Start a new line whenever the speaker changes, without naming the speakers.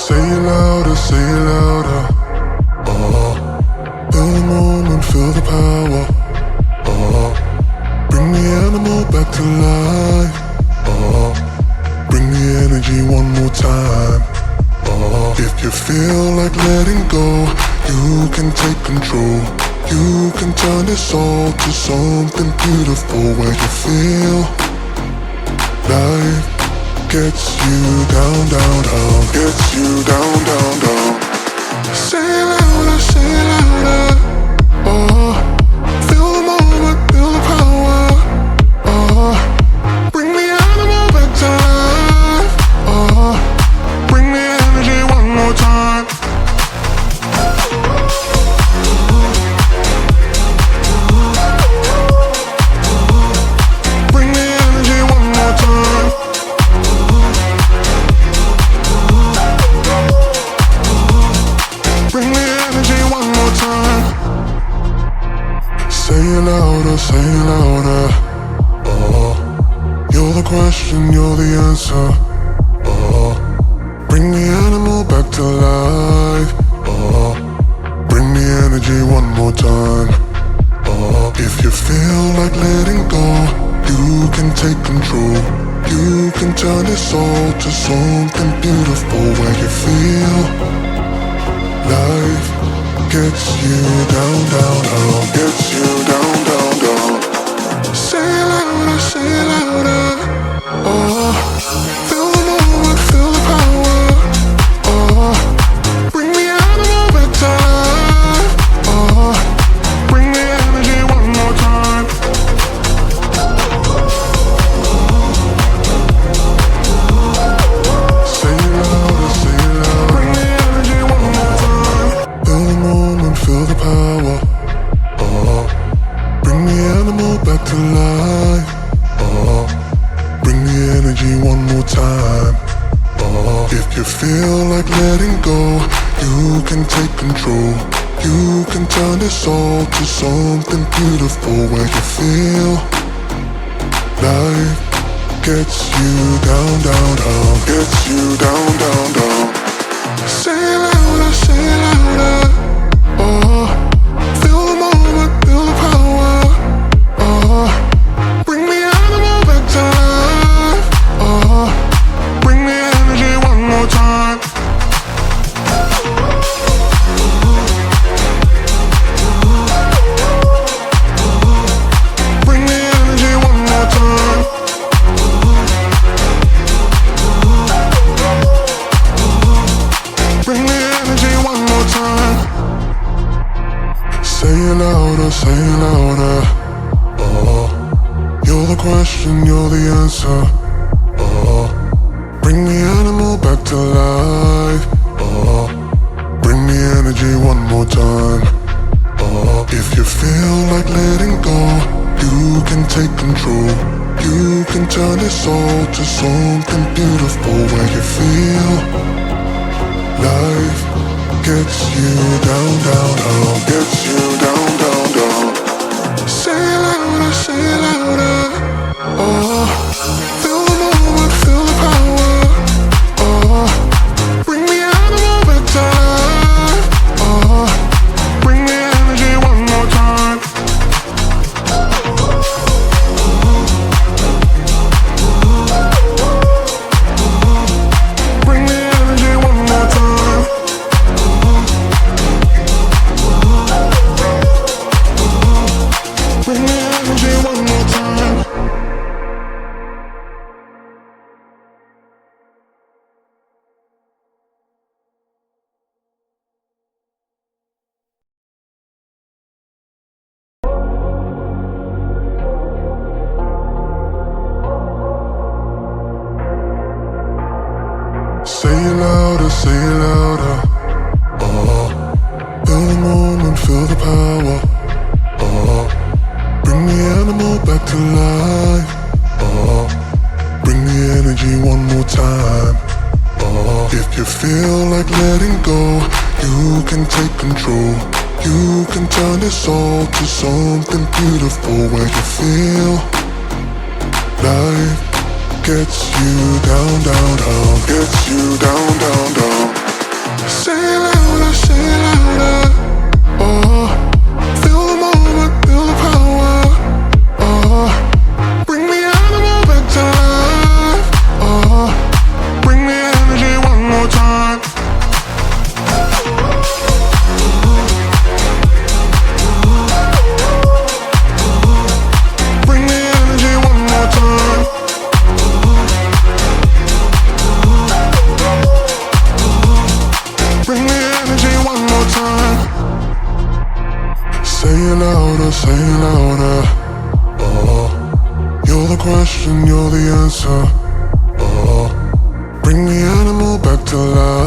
Say it louder, say it louder. Feel the moment, feel the power. Bring the animal back to life. Bring the energy one more time. If you feel like letting go, you can take control. You can turn this all to something beautiful where you feel life gets you down, down, down, gets you down, down, down. Say it louder, say it louder. Feel the moment, feel the power. Bring the animal back to life. Bring the energy one more time. Bring the energy one more time. Bring the energy one more time. Say it louder, say it louder. You're the question, you're the answer. Bring the animal back to life. Bring the energy one more time. If you feel like letting go, you can take control. You can turn this all to something beautiful where you feel life gets you down, down, down, gets you down, down, down. Say it louder, say it louder. Feel the moment, feel the power. Bring the animal back to life. Bring the energy one more time. Say it louder, say it louder. Bring the energy one more time. Feel the moment, feel the power. Bring the animal back to life. Bring the energy one more time. If you feel like letting go, you can take control. You can turn this all to something beautiful where you feel life gets you down, down, down, gets you down, down, down. Say it louder, say it louder. Feel the moment, feel the power. Bring the animal back to life. Bring the energy one more time. Bring the energy one more time. Bring the energy one more time. Say it louder, say it louder. You're the question, you're the answer. Bring the animal back to life. Bring the energy one more time. If you feel like letting go, you can take control. You can turn this all to something beautiful where you feel life gets you down, down, down, gets you down, down, down. Say it louder, say it louder. Feel the moment, feel the power. Bring the animal back to life. Bring the energy one more time. Bring the energy one more time. Bring the energy one more time. Say it louder, say it louder. Feel the moment, feel the power. Bring the animal back to life. Bring the energy one more time. If you feel like letting go, you can take control. You can turn this all to something beautiful where you feel life gets you down, down, down, gets you down, down, down. Say it louder, say it louder. Oh, feel the moment, feel the power. Oh, bring the animal back to life. Oh, bring the energy one more time. Bring the energy one more time. Bring the energy one more time. Say it louder, say it louder. Oh, you're the question, you're the answer.